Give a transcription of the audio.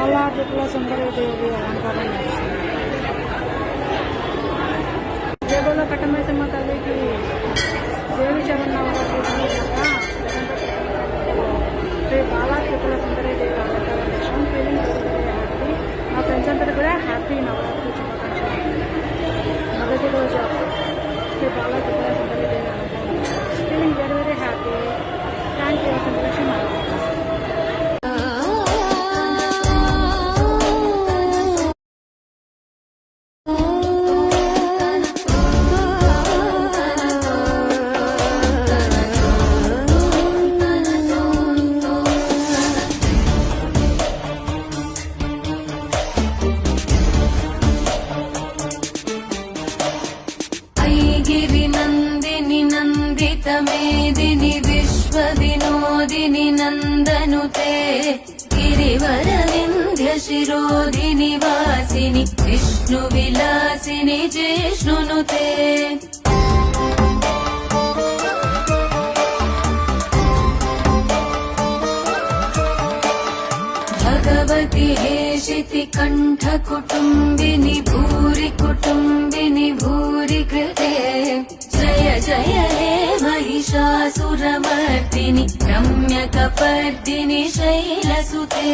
బాలా త్రిపుల సుందరి దేవి అలంకారం నడుస్తుంది. జేబులో కట్టమేసమ్మ తల్లికి దేవి చరణ్ నవరాత్రి సందర్భంగా శ్రీ బాలా త్రిపుల సుందరి దేవి అలంకారం చేసాం. Feeling very happy. మా ఫ్రెండ్స్ అందరూ కూడా హ్యాపీ నవరాత్రి శుభాకాంక్షలు. మొదటి రోజు శ్రీ బాలా త్రిపుల సుందరి దేవి అలంకారం. Feeling very happy. Thank you సంతోషం. गिरिनन्दिनि नन्दितमेदिनि विश्वविनोदिनि नन्दनुते गिरिवरविन्ध्यशिरोदिनि वासिनि विष्णुविलासिनि जिष्णुनुते भगवति हेशिति कण्ठकुटुम्बिनि भूरि कुटुम्बिनि भूरि कृते जय जय हे महिषासुरमर्दिनि रम्यकपर्दिनि शैलसुते।